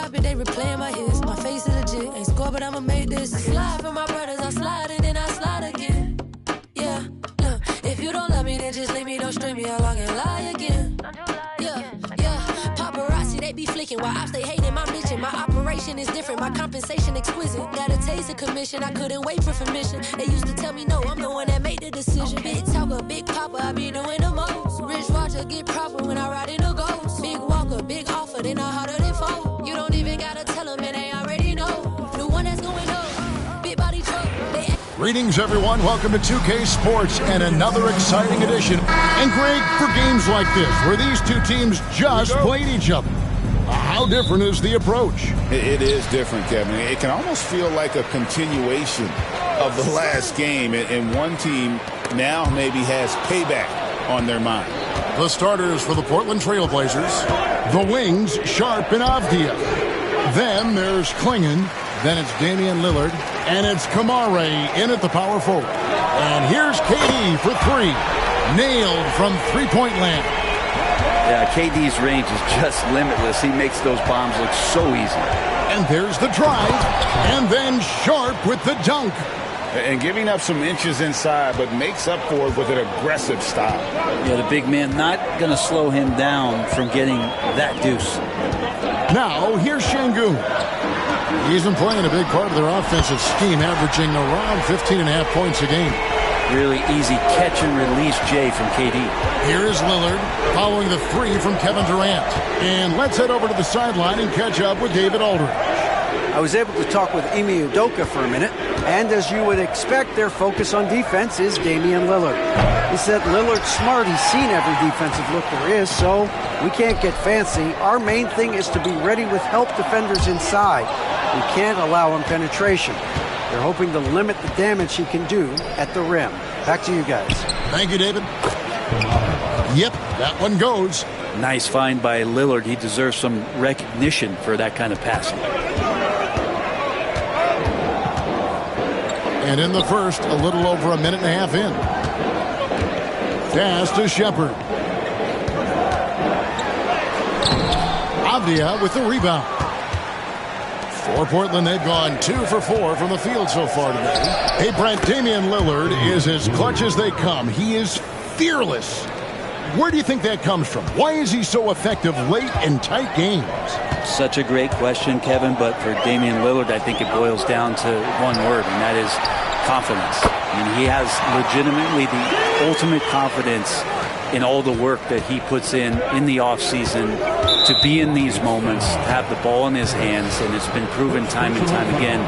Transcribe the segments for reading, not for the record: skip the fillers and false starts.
happy they replaying my hits. My face is legit, ain't score, but I'ma make this. I slide for my brothers, I slide and then I slide again. Yeah, look, if you don't love me, then just leave me, don't string me along and lie again. Yeah, paparazzi, they be flicking while I stay hating my mission. My operation is different, my compensation exquisite. Got a taste of commission, I couldn't wait for permission. They used to tell me no, I'm the one that made the decision. Big talker, big papa, I be doing the most. Rich Roger get proper when I ride in the ghost. Big walker, big offer, they know harder than fall. You don't even gotta tell them, and they already know. The one that's going up, big body truck. Greetings, everyone. Welcome to 2K Sports and another exciting edition. And Greg, for games like this, where these two teams just played each other, how different is the approach? It is different, Kevin. It can almost feel like a continuation of the last game, and one team now maybe has payback on their mind. The starters for the Portland Trailblazers, the wings, Sharp and Avdia. Then there's Klingon. Then it's Damian Lillard, and it's Kamare in at the power forward. And here's KD for three. Nailed from three-point land. Yeah, KD's range is just limitless. He makes those bombs look so easy. And there's the drive, and then Sharp with the dunk. And giving up some inches inside, but makes up for it with an aggressive style. Yeah, the big man not going to slow him down from getting that deuce. Now, here's Şengün. He's been playing a big part of their offensive scheme, averaging around 15.5 points a game. Really easy catch and release, Jay, from KD. Here is Lillard, following the three from Kevin Durant. And let's head over to the sideline and catch up with David Aldridge. I was able to talk with Ime Udoka for a minute, and as you would expect, their focus on defense is Damian Lillard. He said Lillard's smart. He's seen every defensive look there is, so we can't get fancy. Our main thing is to be ready with help defenders inside. We can't allow him penetration. They're hoping to limit the damage he can do at the rim. Back to you guys. Thank you, David. Yep, that one goes. Nice find by Lillard. He deserves some recognition for that kind of passing. And in the first, a little over a minute and a half in. Pass to Shepherd. Avdia with the rebound. For Portland, they've gone 2 for 4 from the field so far today. Hey, Brent, Damian Lillard is as clutch as they come. He is fearless. Where do you think that comes from? Why is he so effective late in tight games? Such a great question, Kevin, but for Damian Lillard, I think it boils down to one word, and that is confidence. I mean, he has legitimately the ultimate confidence in all the work that he puts in the offseason to be in these moments, to have the ball in his hands, and it's been proven time and time again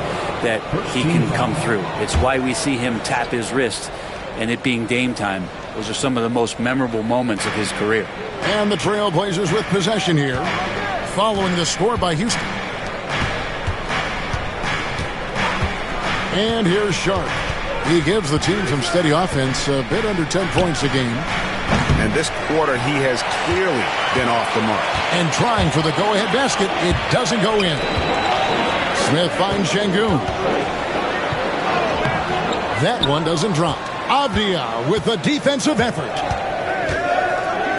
that he can come through. It's why we see him tap his wrist, and it being Dame time. Those are some of the most memorable moments of his career. And the Trailblazers with possession here, following the score by Houston. And here's Sharp. He gives the team some steady offense, a bit under 10 points a game. And this quarter, he has clearly been off the mark. And trying for the go-ahead basket, it doesn't go in. Smith finds Şengün. That one doesn't drop. Avdia with the defensive effort.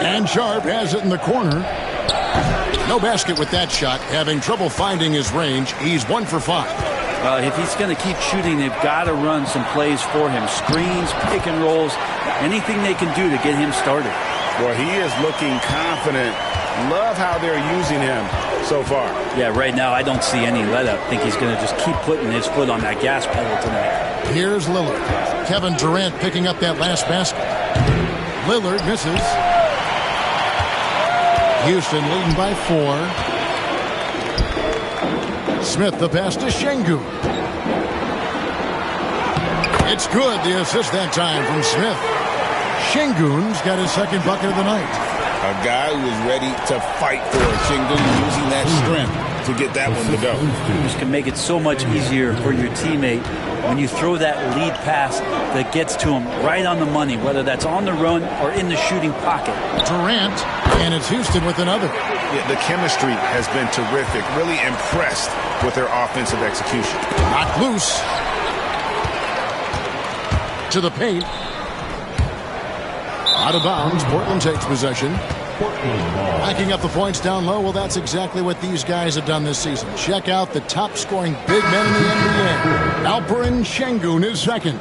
And Sharp has it in the corner. No basket with that shot. Having trouble finding his range. He's 1 for 5. If he's going to keep shooting, they've got to run some plays for him. Screens, pick and rolls, anything they can do to get him started. Well, he is looking confident. Love how they're using him so far. Yeah, right now I don't see any let-up. I think he's going to just keep putting his foot on that gas pedal tonight. Here's Lillard. Kevin Durant picking up that last basket. Lillard misses. Houston leading by 4. Smith the pass to Şengün. It's good, the assist that time from Smith. Şengün's got his second bucket of the night. A guy who is ready to fight for it. Şengün using that strength to get that one to go. This can make it so much easier for your teammate when you throw that lead pass that gets to him right on the money, whether that's on the run or in the shooting pocket. Durant, and it's Houston with another. Yeah, the chemistry has been terrific. Really impressed with their offensive execution. Knocked loose. To the paint. Out of bounds. Portland takes possession. Backing up the points down low, well, that's exactly what these guys have done this season. Check out the top-scoring big men in the NBA. Alperen Şengün is second.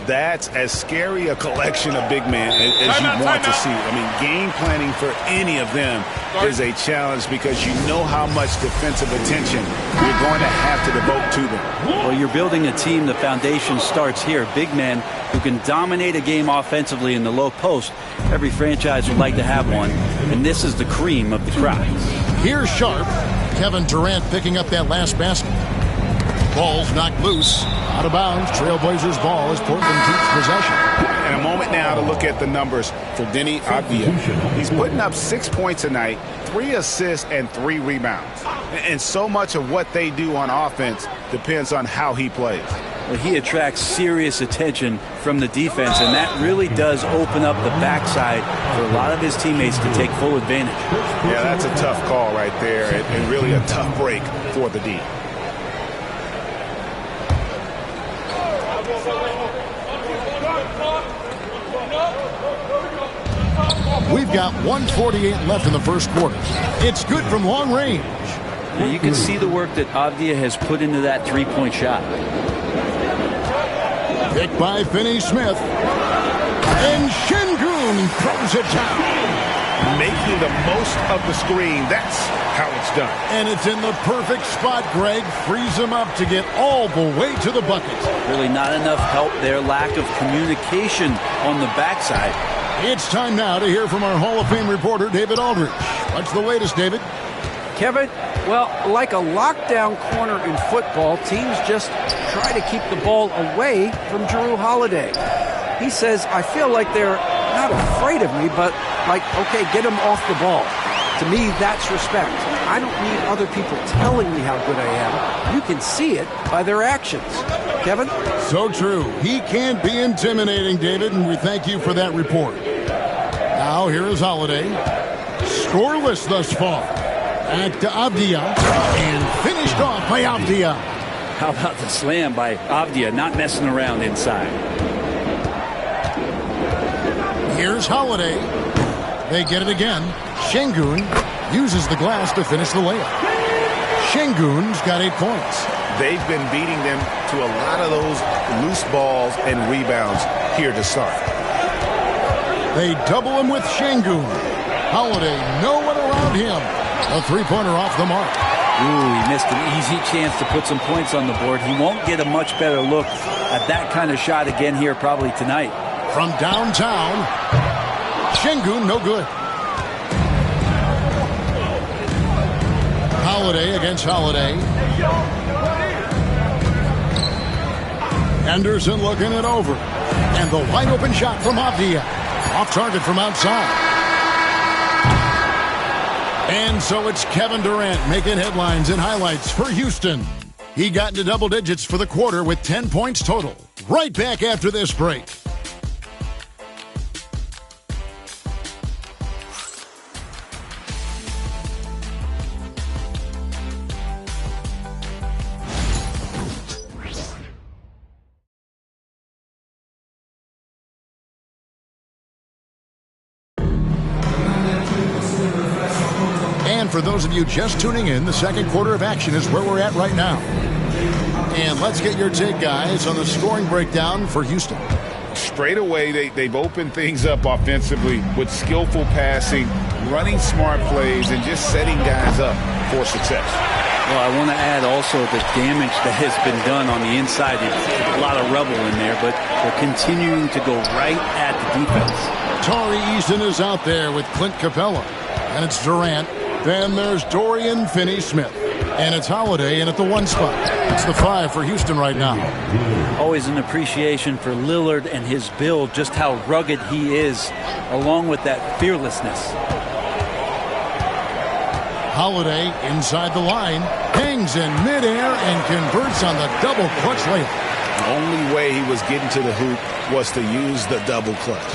That's as scary a collection of big men as you want to see. I mean, game planning for any of them is a challenge because you know how much defensive attention you're going to have to devote to them. Well, you're building a team. The foundation starts here. Big men who can dominate a game offensively in the low post. Every franchise would like to have one, and this is the cream of the crop. Here's Sharp. Kevin Durant picking up that last basket. Ball's knocked loose. Out of bounds. Trailblazers ball as Portland keeps possession. And a moment now to look at the numbers for Deni Avdija. He's putting up 6 points a night, 3 assists, and 3 rebounds. And so much of what they do on offense depends on how he plays. Well, he attracts serious attention from the defense, and that really does open up the backside for a lot of his teammates to take full advantage. Yeah, that's a tough call right there, and really a tough break for the D. We've got 1:48 left in the first quarter. It's good from long range. Now you can see the work that Avdija has put into that three-point shot. Picked by Finney-Smith. And Şengün throws it down. Making the most of the screen. That's how it's done. And it's in the perfect spot, Greg. Frees him up to get all the way to the bucket. Really not enough help there. Lack of communication on the backside. It's time now to hear from our Hall of Fame reporter, David Aldridge. What's the latest, David? Kevin, well, like a lockdown corner in football, teams just try to keep the ball away from Jrue Holiday. He says, I feel like they're not afraid of me, but like, okay, get him off the ball. To me, that's respect. I don't need other people telling me how good I am. You can see it by their actions. Kevin? So true. He can't be intimidating, David, and we thank you for that report. Now, here is Holiday. Scoreless thus far. Back to Avdija. And finished off by Avdija. How about the slam by Avdija, not messing around inside. Here's Holiday. They get it again. Şengün uses the glass to finish the layup. Şengün's got 8 points. They've been beating them to a lot of those loose balls and rebounds here to start. They double him with Şengün. Holiday, no one around him. A three-pointer off the mark. Ooh, he missed an easy chance to put some points on the board. He won't get a much better look at that kind of shot again here probably tonight. From downtown, Şengün, no good. Holiday against Holiday. Henderson looking it over. And the wide open shot from Avdija. Off target from outside. And so it's Kevin Durant making headlines and highlights for Houston. He got into double digits for the quarter with 10 points total. Right back after this break. For those of you just tuning in, the second quarter of action is where we're at right now. And let's get your take, guys, on the scoring breakdown for Houston. Straight away, they've opened things up offensively with skillful passing, running smart plays, and just setting guys up for success. Well, I want to add also the damage that has been done on the inside. There's a lot of rubble in there, but they're continuing to go right at the defense. Tari Eason is out there with Clint Capella. And it's Durant. Then there's Dorian Finney-Smith. And it's Holiday in at the 1 spot. It's the 5 for Houston right now. Always an appreciation for Lillard and his build, just how rugged he is, along with that fearlessness. Holiday inside the line, hangs in midair and converts on the double clutch layup. The only way he was getting to the hoop was to use the double clutch.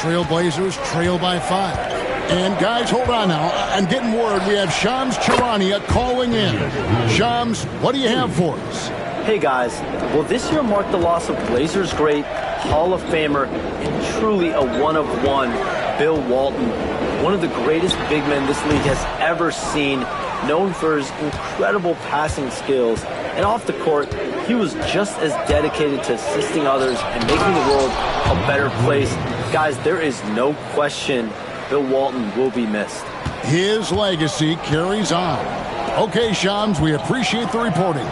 Trailblazers trail by 5. And guys, hold on now. I'm getting word we have Shams Charania calling in. Shams, what do you have for us? Hey guys, well this year marked the loss of Blazers great, Hall of Famer, and truly a one-of-one Bill Walton. one of the greatest big men this league has ever seen, known for his incredible passing skills. And off the court, he was just as dedicated to assisting others and making the world a better place. Guys, there is no question Bill Walton will be missed. His legacy carries on. Okay, Shams, we appreciate the reporting.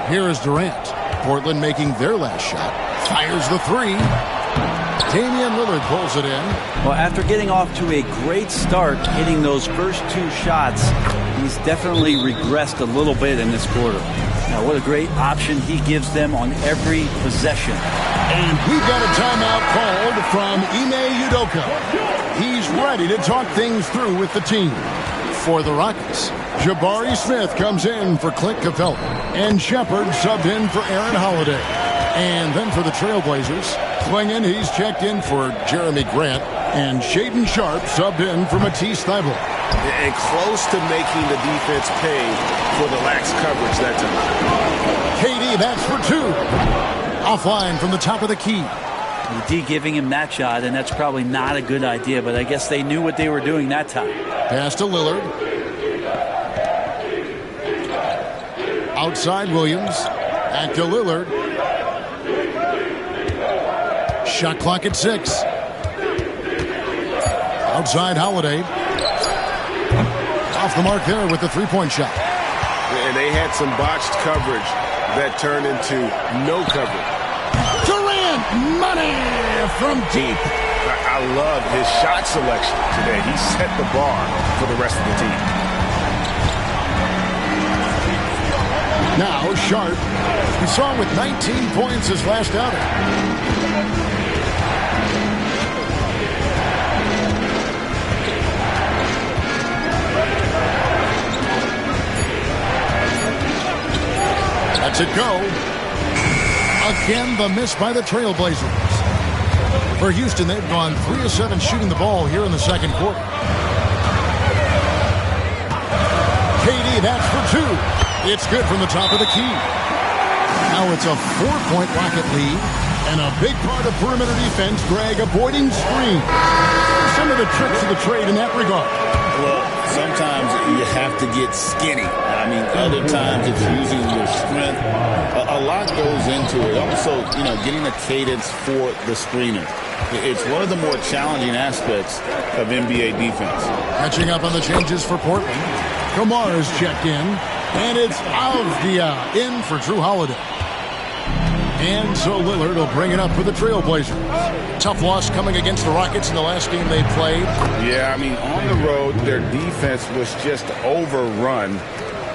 Here is Durant. Portland making their last shot. Fires the three. Damian Lillard pulls it in. Well, after getting off to a great start, hitting those first two shots, he's definitely regressed a little bit in this quarter. Now, what a great option he gives them on every possession. And we've got a timeout called from Ime Udoka. He's ready to talk things through with the team. For the Rockets, Jabari Smith comes in for Clint Capella. And Shepard subbed in for Aaron Holiday. And then for the Trailblazers, Clingan, he's checked in for Jeremy Grant. And Shaedon Sharpe subbed in for Matisse Thybulle. And close to making the defense pay for the lax coverage that time. KD, that's for two. Offline from the top of the key. D giving him that shot, and that's probably not a good idea, but I guess they knew what they were doing that time. Pass to Lillard. Outside Williams. Back to Lillard. Shot clock at 6. Outside Holiday. Off the mark there with the three-point shot. And they had some botched coverage that turned into no coverage. Durant, money from deep. I love his shot selection today. He set the bar for the rest of the team. Now Sharpe. We saw him with 19 points his last outing. Lets it go. Again, the miss by the Trailblazers. For Houston, they've gone 3 of 7 shooting the ball here in the second quarter. KD, that's for two. It's good from the top of the key. Now it's a 4-point Rocket lead. And a big part of perimeter defense, Greg, avoiding screen. Some of the tricks of the trade in that regard. Well, sometimes you have to get skinny. I mean, other times it's using your strength. A lot goes into it. Also, getting a cadence for the screener. It's one of the more challenging aspects of NBA defense. Catching up on the changes for Portland. Kamar is checked in. And it's Avdia in for Drew Holiday. And so Lillard will bring it up for the Trailblazers. Tough loss coming against the Rockets in the last game they played. Yeah, I mean, on the road, their defense was just overrun.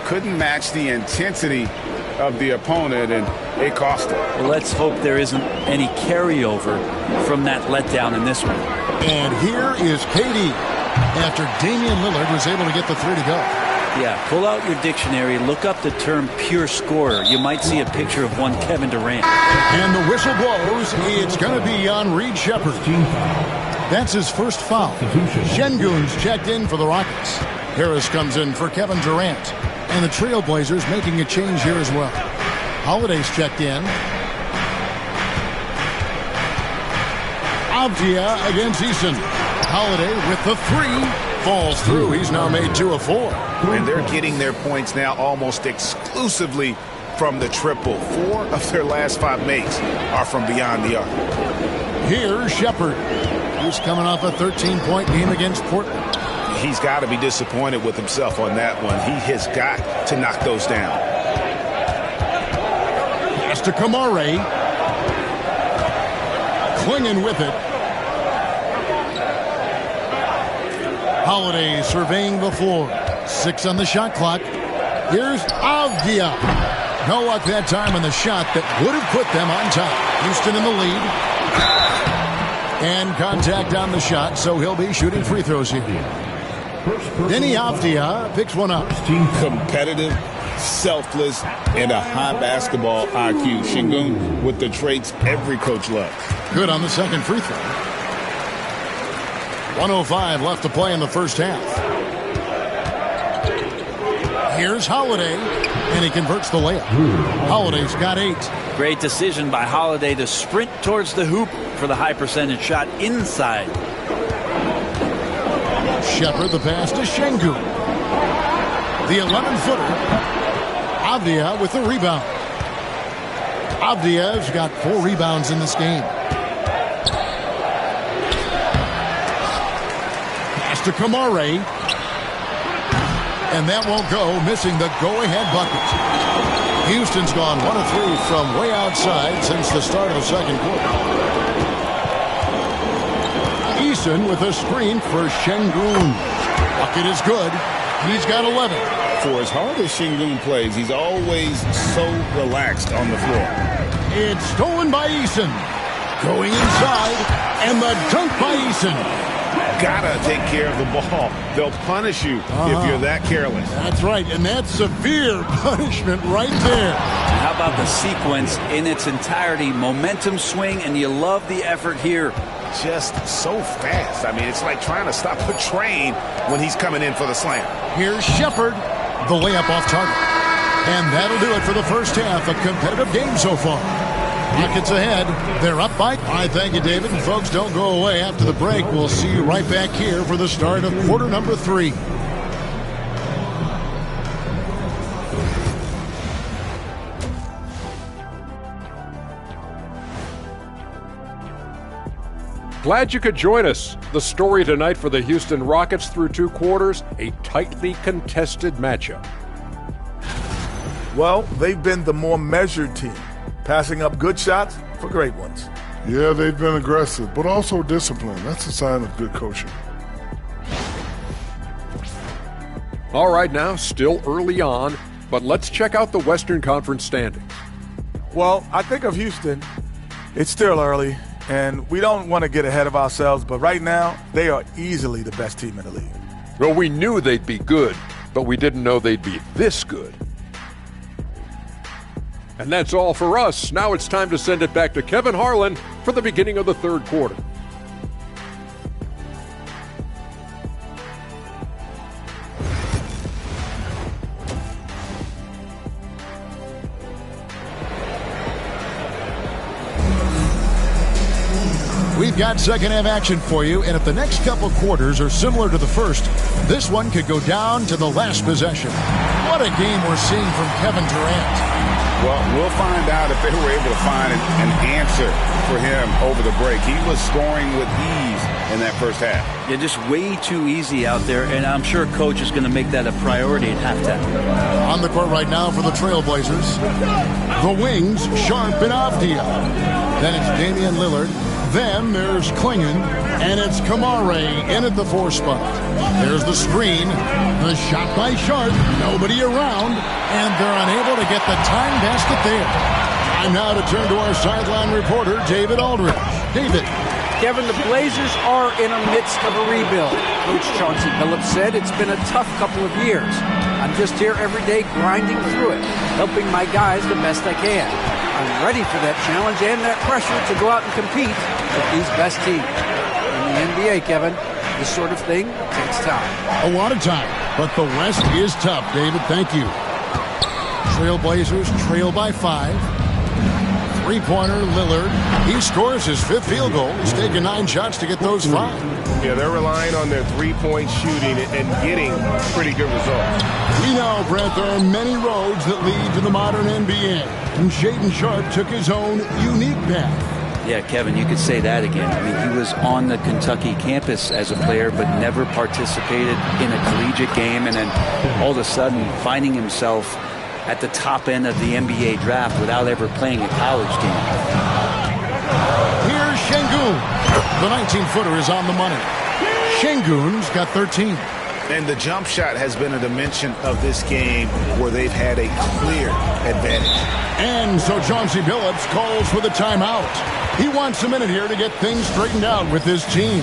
Couldn't match the intensity of the opponent, and it cost them. Well, let's hope there isn't any carryover from that letdown in this one. And here is KD after Damian Lillard was able to get the three to go. Yeah, pull out your dictionary, look up the term pure scorer. You might see a picture of one Kevin Durant. And the whistle blows. It's going to be on Reed Shepard. That's his first foul. Şengün's checked in for the Rockets. Harris comes in for Kevin Durant. And the Trailblazers making a change here as well. Holiday's checked in. Avdia against Eason. Holiday with the three. Falls through. He's now made 2 of 4. And they're getting their points now almost exclusively from the triple. 4 of their last 5 makes are from beyond the arc. Here's Shepard. He's coming off a 13-point game against Portland. He's got to be disappointed with himself on that one. He has got to knock those down. Pass to Kamare. Clingan with it. Holiday surveying the floor. 6 on the shot clock. Here's Avdia. No luck that time on the shot that would have put them on top. Houston in the lead. And contact on the shot, so he'll be shooting free throws here. Denny Avdia picks one up. Competitive, selfless, and a high basketball IQ. Şengün with the traits every coach loves. Good on the second free throw. 1:05 left to play in the first half. Here's Holiday, and he converts the layup. Holiday's got 8. Great decision by Holiday to sprint towards the hoop for the high percentage shot inside. Shepard, the pass to Şengün. The 11-footer. Avdia with the rebound. Avdia's got 4 rebounds in this game. Pass to Kamare. And that won't go, missing the go-ahead bucket. Houston's gone 1 of 3 from way outside since the start of the second quarter. Eason with a screen for Şengün. Bucket is good. He's got 11. For as hard as Şengün plays, he's always so relaxed on the floor. It's stolen by Eason. Going inside, and the dunk by Eason. Gotta take care of the ball. They'll punish you if you're that careless. That's right, and that's severe punishment right there. And how about the sequence in its entirety? Momentum swing, and you love the effort here. Just so fast. I mean, it's like trying to stop a train when he's coming in for the slam. Here's Shepard, the layup off target. And that'll do it for the first half. A competitive game so far. Rockets ahead. They're up by. All right, thank you, David. And folks, don't go away. After the break, we'll see you right back here for the start of quarter number 3. Glad you could join us. The story tonight for the Houston Rockets through 2 quarters, a tightly contested matchup. Well, they've been the more measured team, passing up good shots for great ones. Yeah, they've been aggressive, but also disciplined. That's a sign of good coaching. All right, now, still early on, but let's check out the Western Conference standings. Well, I think of Houston. It's still early, and we don't want to get ahead of ourselves, but right now, they are easily the best team in the league. Well, we knew they'd be good, but we didn't know they'd be this good. And that's all for us. Now it's time to send it back to Kevin Harlan for the beginning of the third quarter. We've got second half action for you, and if the next couple quarters are similar to the first, this one could go down to the last possession. What a game we're seeing from Kevin Durant. Well, we'll find out if they were able to find an answer for him over the break. He was scoring with ease in that first half. Yeah, just way too easy out there, and I'm sure Coach is going to make that a priority at halftime. On the court right now for the Trailblazers, the wings, Sharp and Avdia. Then it's Damian Lillard. Then there's Klingon, and it's Kamare in at the 4 spot. There's the screen, the shot by Sharp, nobody around, and they're unable to get the time basket there. Time now to turn to our sideline reporter, David Aldridge. David. Kevin, the Blazers are in the midst of a rebuild. Coach Chauncey Billups said it's been a tough couple of years. I'm just here every day grinding through it, helping my guys the best I can. I'm ready for that challenge and that pressure to go out and compete with these best teams. In the NBA, Kevin, this sort of thing takes time. A lot of time, but the West is tough, David. Thank you. Trailblazers trail by 5. Three-pointer, Lillard. He scores his 5th field goal. He's taken 9 shots to get those 5. Yeah, they're relying on their three-point shooting and getting pretty good results. We know, Brent, there are many roads that lead to the modern NBA. And Shaedon Sharpe took his own unique path. Yeah, Kevin, you could say that again. I mean, he was on the Kentucky campus as a player, but never participated in a collegiate game. And then all of a sudden finding himself at the top end of the NBA draft without ever playing a college game. Here's Şengün. The 19-footer is on the money. Şengün's got 13. And the jump shot has been a dimension of this game where they've had a clear advantage. And so Chauncey Billups calls for the timeout. He wants a minute here to get things straightened out with his team.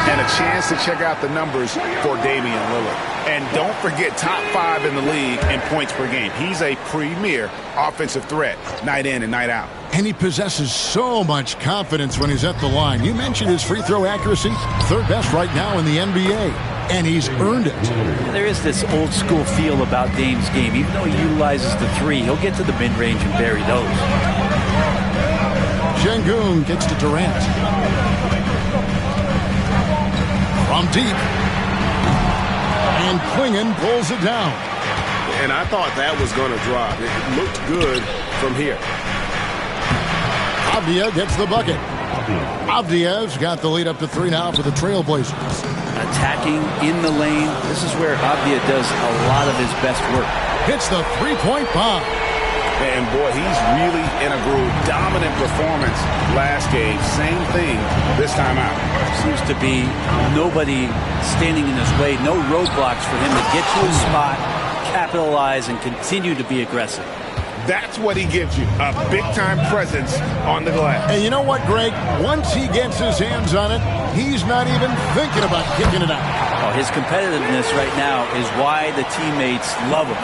And a chance to check out the numbers for Damian Lillard. And don't forget, top 5 in the league in points per game. He's a premier offensive threat, night in and night out. And he possesses so much confidence when he's at the line. You mentioned his free throw accuracy, 3rd best right now in the NBA. And he's earned it. There is this old school feel about Dame's game. Even though he utilizes the 3, he'll get to the mid-range and bury those. Şengün gets to Durant. from deep. And Clingan pulls it down. And I thought that was going to drop. It looked good from here. Avdia gets the bucket. Avdia's got the lead up to 3 now for the Trailblazers. Attacking in the lane. This is where Avdia does a lot of his best work. Hits the three-point bomb. And boy, he's really in a groove. Dominant performance last game. Same thing this time out. Seems to be nobody standing in his way. No roadblocks for him to get to his spot, capitalize, and continue to be aggressive. That's what he gives you, a big-time presence on the glass. And you know what, Greg? Once he gets his hands on it, he's not even thinking about kicking it out. Oh, his competitiveness right now is why the teammates love him.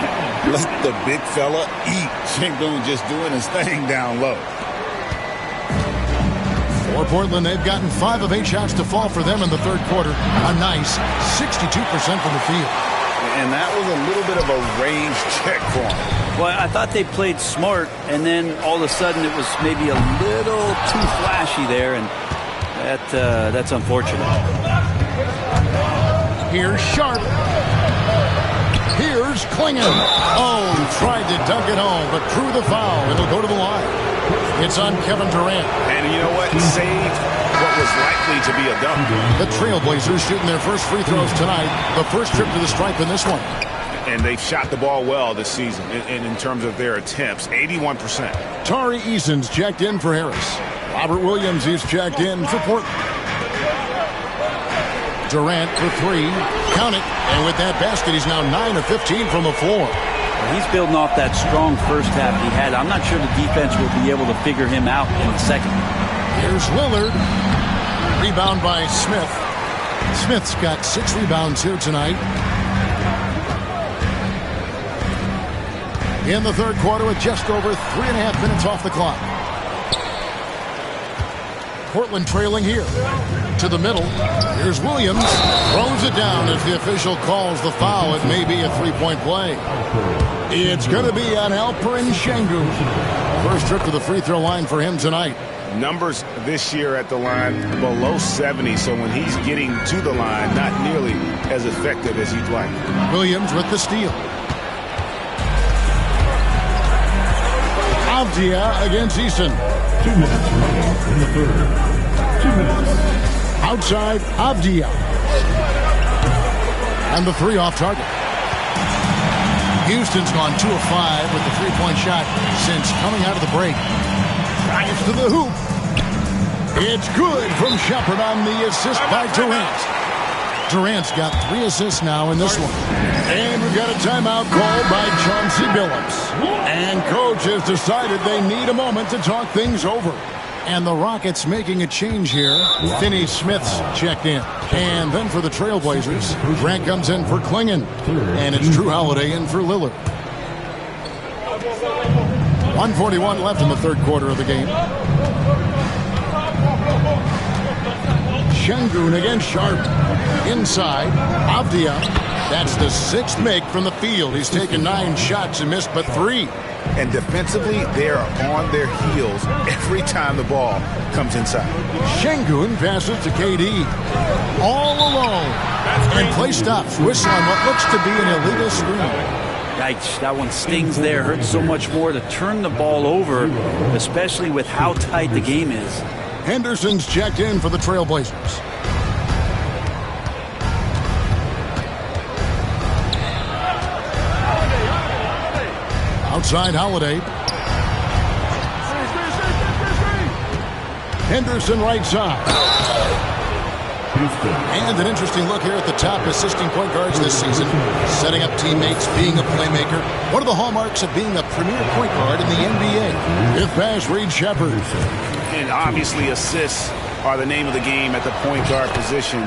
Let the big fella eat. Sengun just doing his thing down low. For Portland, they've gotten 5 of 8 shots to fall for them in the third quarter. A nice 62% from the field. And that was a little bit of a range check for him. Well, I thought they played smart, and then all of a sudden it was maybe a little too flashy there, and that's unfortunate. Here's Sharp. Here's Clingan. Oh, tried to dunk it home, but drew the foul. It'll go to the line. It's on Kevin Durant. And you know what? He saved what was likely to be a dunk. The Trailblazers shooting their first free throws tonight. The first trip to the stripe in this one. And they've shot the ball well this season in terms of their attempts, 81%. Tari Eason's checked in for Harris. Robert Williams is checked in for Portland. Durant for 3. Count it. And with that basket, he's now 9 of 15 from the floor. He's building off that strong first half he had. I'm not sure the defense will be able to figure him out in the second. Here's Lillard. Rebound by Smith. Smith's got 6 rebounds here tonight. In the third quarter with just over 3.5 minutes off the clock. Portland trailing here. To the middle. Here's Williams. Throws it down as the official calls the foul. It may be a 3-point play. It's going to be on Alperen Sengun. First trip to the free throw line for him tonight. Numbers this year at the line below 70, so when he's getting to the line, not nearly as effective as he'd like. Williams with the steal. Avdia against Eason. 2 minutes remaining in the third. 2 minutes. Outside Avdia. And the 3 off target. Houston's gone 2 of 5 with the 3-point shot since coming out of the break. Drives to the hoop. It's good from Shepard on the assist by Durant. Durant's got 3 assists now in this one. And we've got a timeout called by Chauncey Billups. And coach has decided they need a moment to talk things over. And the Rockets making a change here. Finney Smith's checked in. And then for the Trailblazers, Grant comes in for Clingan. And it's Drew Holiday in for Lillard. 1:41 left in the third quarter of the game. Sengun against Sharp. Inside, Avdia. That's the 6th make from the field. He's taken 9 shots and missed but 3. And defensively, they are on their heels every time the ball comes inside. Sengun passes to KD. All alone. And play stops. Whistle on what looks to be an illegal screen. Yikes, that one stings there. Hurts so much more to turn the ball over, especially with how tight the game is. Henderson's checked in for the Trailblazers. Outside Holiday. Henderson right side. And an interesting look here at the top assisting point guards this season. Setting up teammates, being a playmaker. What are the hallmarks of being a premier point guard in the NBA? Fifth pass, Reed Shepard. And obviously assists are the name of the game at the point guard position.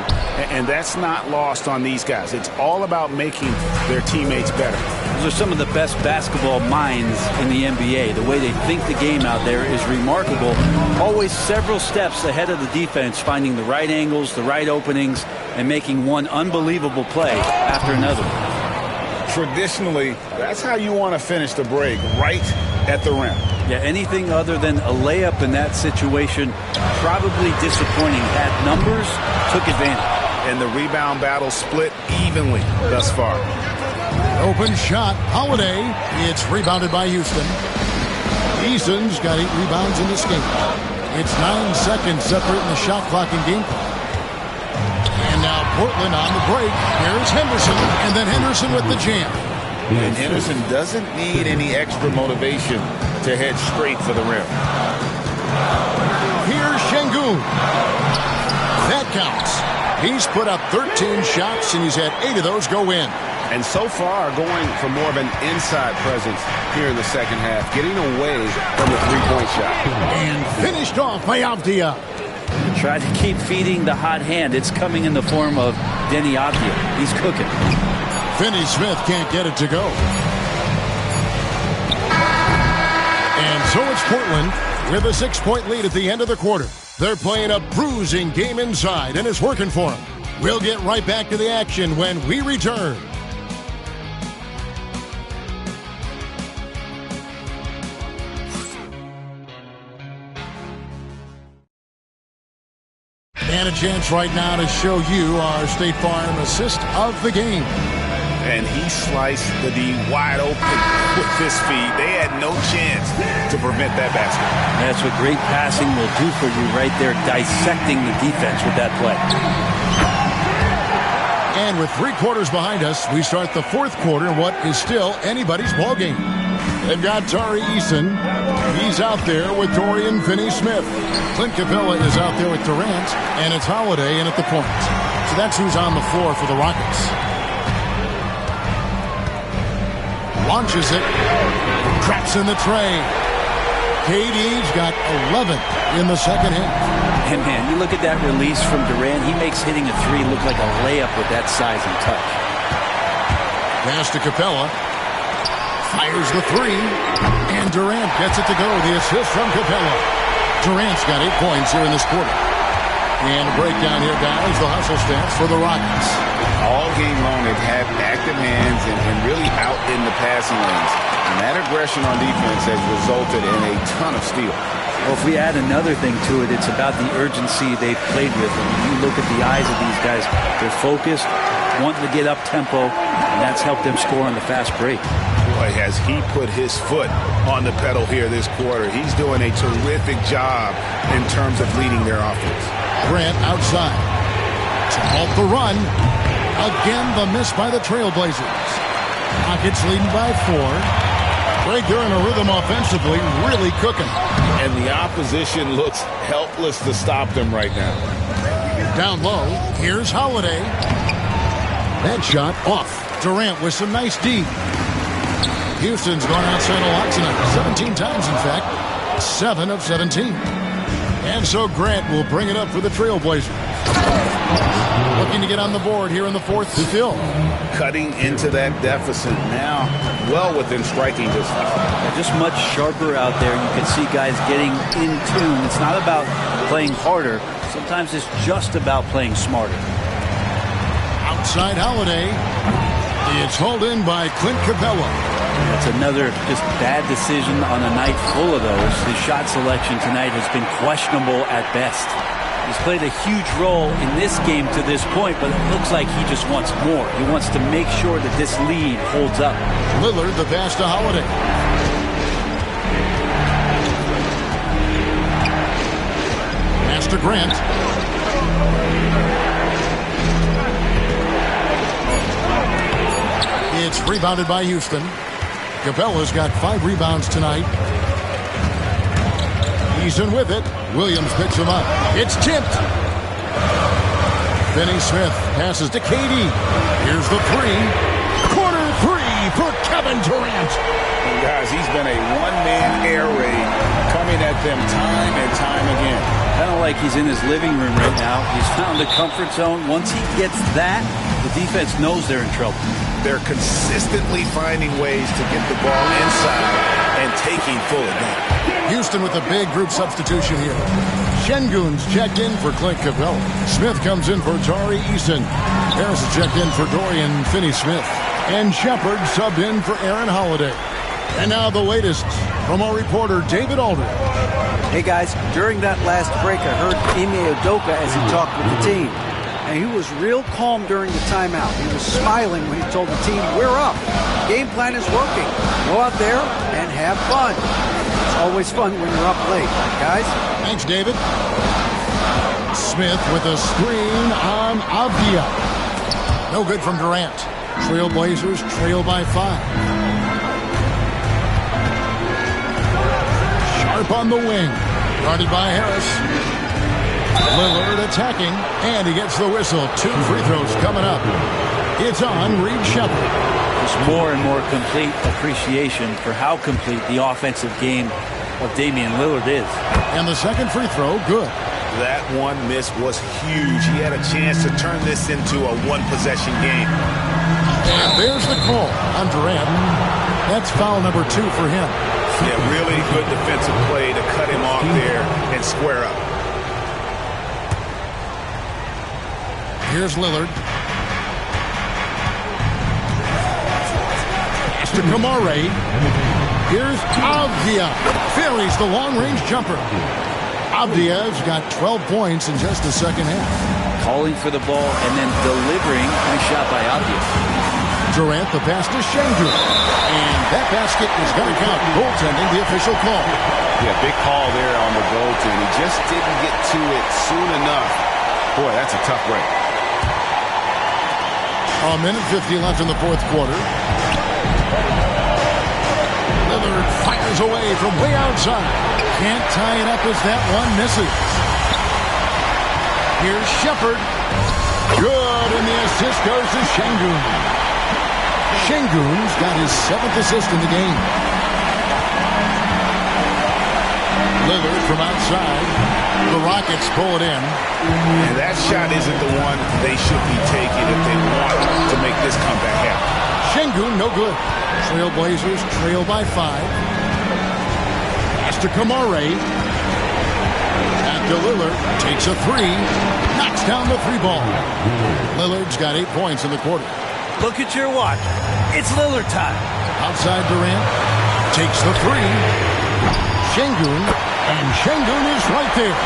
And that's not lost on these guys. It's all about making their teammates better. Those are some of the best basketball minds in the NBA. The way they think the game out there is remarkable. Always several steps ahead of the defense, finding the right angles, the right openings, and making one unbelievable play after another. Traditionally, that's how you want to finish the break, right at the rim. Yeah, anything other than a layup in that situation, probably disappointing. Had numbers, took advantage. and the rebound battle split evenly thus far. Open shot, Holiday. It's rebounded by Houston. Eason's got 8 rebounds in this game. It's 9 seconds separating the shot clock and game clock. And now Portland on the break. Here's Henderson, and then Henderson with the jam. And Henderson doesn't need any extra motivation to head straight for the rim. Here's Şengün. That counts. He's put up 13 shots, and he's had 8 of those go in. And so far, going for more of an inside presence here in the second half, getting away from the three-point shot. And finished off by Avdia. Try to keep feeding the hot hand. It's coming in the form of Deni Avdia. He's cooking. Finney Smith can't get it to go. And so it's Portland with a 6-point lead at the end of the quarter. They're playing a bruising game inside, and it's working for them. We'll get right back to the action when we return. And a chance right now to show you our State Farm assist of the game. And he sliced the D wide open with his feet. They had no chance to prevent that basket. That's what great passing will do for you right there, dissecting the defense with that play. And with 3 quarters behind us, we start the 4th quarter in what is still anybody's ball game. They've got Tari Eason. He's out there with Dorian Finney-Smith. Clint Capella is out there with Durant, and it's Holiday in at the point. So that's who's on the floor for the Rockets. Launches it. Traps in the tray. KD's got 11 in the second half. And man, you look at that release from Durant. He makes hitting a 3 look like a layup with that size and touch. Pass to Capella. Fires the 3. And Durant gets it to go. The assist from Capella. Durant's got 8 points here in this quarter. And a breakdown here, guys. The hustle stats for the Rockets. All game long, they've had active hands and really out in the passing lanes. And that aggression on defense has resulted in a ton of steals. Well, if we add another thing to it, it's about the urgency they've played with. I mean, you look at the eyes of these guys. They're focused, wanting to get up tempo, and that's helped them score on the fast break. Boy, has he put his foot on the pedal here this quarter. He's doing a terrific job in terms of leading their offense. Grant outside to halt the run. Again, the miss by the Trailblazers. Rockets leading by 4. Greg, they're in a rhythm offensively, really cooking. And the opposition looks helpless to stop them right now. Down low, here's Holiday. That shot off. Durant with some nice D. Houston's gone outside a lot tonight. 17 times, in fact. 7 of 17. And so Grant will bring it up for the Trailblazers. Looking to get on the board here in the 4th to Phil. Cutting into that deficit now, well within striking distance. Just much sharper out there. You can see guys getting in tune. It's not about playing harder. Sometimes it's just about playing smarter. Outside Holiday. It's hauled in by Clint Capella. That's another just bad decision on a night full of those. His shot selection tonight has been questionable at best. He's played a huge role in this game to this point, but it looks like he just wants more. He wants to make sure that this lead holds up. Lillard, the pass to Holiday. Pass to Grant. It's rebounded by Houston. Capella's got 5 rebounds tonight. Eason with it. Williams picks him up. It's tipped. Finney-Smith passes to KD. Here's the 3. Corner 3 for Kevin Durant. And guys, he's been a one-man air raid coming at them time and time again. Kind of like he's in his living room right now. He's found the comfort zone. Once he gets that, the defense knows they're in trouble. They're consistently finding ways to get the ball inside and taking full advantage. Houston with a big group substitution here. Şengün's checked in for Clint Capella. Smith comes in for Tari Eason. Harris is checked in for Dorian Finney-Smith. And Shepard subbed in for Aaron Holiday. And now the latest from our reporter, David Aldridge. Hey guys, during that last break, I heard Ime Udoka as he talked with the team. And he was real calm during the timeout. He was smiling when he told the team, we're up. Game plan is working. Go out there and have fun. It's always fun when you're up late, guys. Thanks, David. Smith with a screen on Avdia. No good from Durant. Trailblazers trail by 5. Sharp on the wing. Guarded by Harris. Lillard attacking, and he gets the whistle. 2 free throws coming up. It's on Reed Sheppard. There's more and more complete appreciation for how complete the offensive game of Damian Lillard is. And the second free throw, good. That one miss was huge. He had a chance to turn this into a one-possession game. And there's the call on Durant. That's foul number 2 for him. Yeah, really good defensive play to cut him off there and square up. Here's Lillard. Pass to Kamare. Here's Avdia. Ferries the long-range jumper. Avdia's got 12 points in just the second half. Calling for the ball and then delivering. Nice shot by Avdia. Durant, the pass to Şengün. And that basket is going to count. Goaltending, the official call. Yeah, big call there on the goaltend. He just didn't get to it soon enough. Boy, that's a tough break. A minute 50 left in the fourth quarter. Lillard fires away from way outside. Can't tie it up as that one misses. Here's Sheppard. Good, and the assist goes to Şengün. Şengün's got his 7th assist in the game. Lillard from outside. The Rockets pull it in. And that shot isn't the one they should be taking if they want to make this comeback happen. Şengün, no good. Trailblazers trail by 5. Pass to Kamare. Back to Lillard. Takes a 3. Knocks down the 3 ball. Lillard's got 8 points in the quarter. Look at your watch. It's Lillard time. Outside Durant. Takes the 3. Şengün. And Şengün is right there.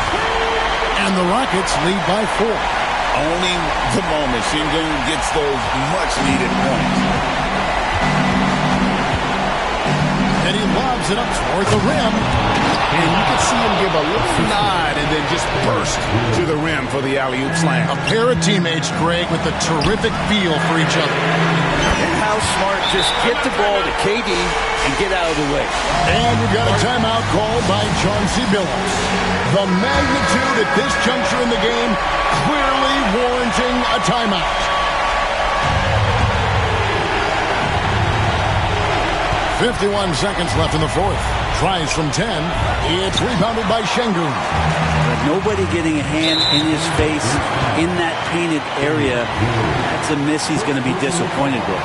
And the Rockets lead by 4. Owning the moment. Şengün gets those much-needed points. And he lobs it up toward the rim. And you can see him give a little nod and then just burst to the rim for the alley-oop slam. A pair of teammates, Greg, with a terrific feel for each other. And how smart. Just get the ball to KD and get out of the way. And we've got a timeout called by Chauncey Billups. The magnitude at this juncture in the game clearly warranting a timeout. 51 seconds left in the fourth. Tries from 10. It's rebounded by Şengün. But nobody getting a hand in his face in that painted area. That's a miss he's going to be disappointed with.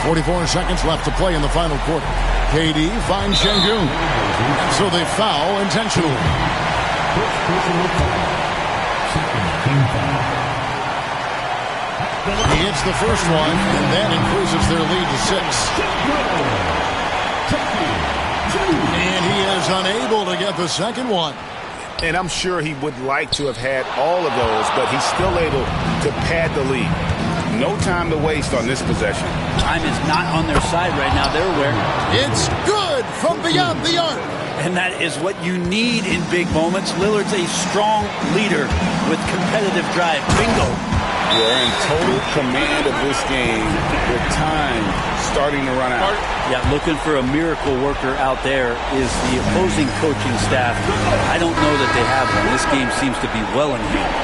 44 seconds left to play in the final quarter. KD finds Şengün. And so they foul intentionally. He hits the first one, and that increases their lead to 6. And he is unable to get the second one. And I'm sure he would like to have had all of those, but he's still able to pad the lead. No time to waste on this possession. Time is not on their side right now. They're aware. It's good from beyond the arc. And that is what you need in big moments. Lillard's a strong leader with competitive drive. Bingo. They're in total command of this game with time starting to run out. Yeah, looking for a miracle worker out there is the opposing coaching staff. I don't know that they have one. This game seems to be well in hand.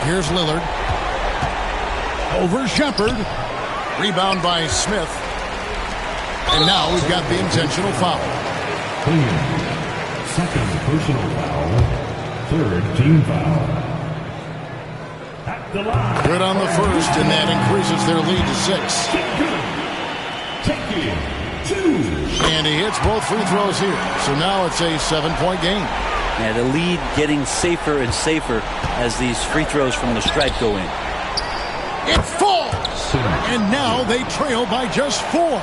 Here's Lillard. Over Sheppard. Rebound by Smith. And now we've got the intentional foul. Second personal foul. Third team foul. At the line. Good on the first, and that increases their lead to 6. And he hits both free throws here. So now it's a 7-point game. Yeah, the lead getting safer and safer as these free throws from the stripe go in. It falls! And now they trail by just 4.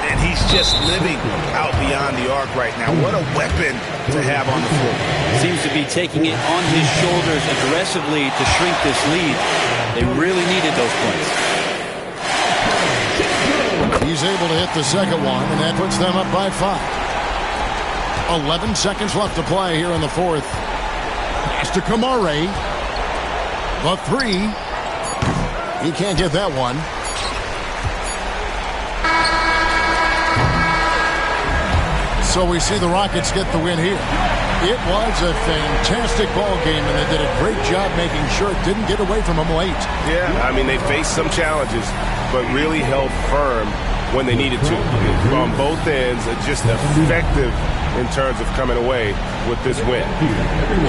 And he's just living out beyond the arc right now. What a weapon to have on the floor. Seems to be taking it on his shoulders aggressively to shrink this lead. They really needed those points. He's able to hit the second one, and that puts them up by 5. 11 seconds left to play here in the fourth. Pass to Kamare. The 3. He can't get that one. So we see the Rockets get the win here. It was a fantastic ball game, and they did a great job making sure it didn't get away from them late. Yeah, I mean, they faced some challenges, but really held firm when they needed to. On both ends, just effective in terms of coming away with this win.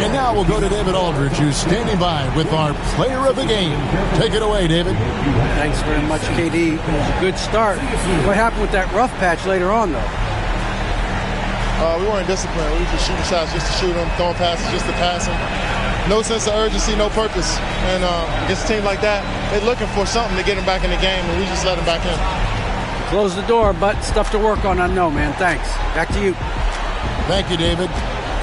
And now we'll go to David Aldridge, who's standing by with our player of the game. Take it away, David. Thanks very much, KD. It was a good start. What happened with that rough patch later on, though? We weren't disciplined. We were just shooting shots just to shoot them, throwing passes just to pass them. No sense of urgency, no purpose. And against a team like that, they're looking for something to get them back in the game, and we just let them back in. Close the door, but stuff to work on, I know, man. Thanks. Back to you. Thank you, David.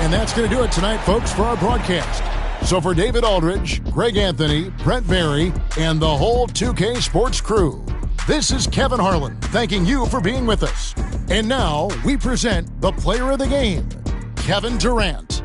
And that's going to do it tonight, folks, for our broadcast. So for David Aldridge, Greg Anthony, Brent Barry, and the whole 2K Sports crew, this is Kevin Harlan thanking you for being with us. And now we present the player of the game, Kevin Durant.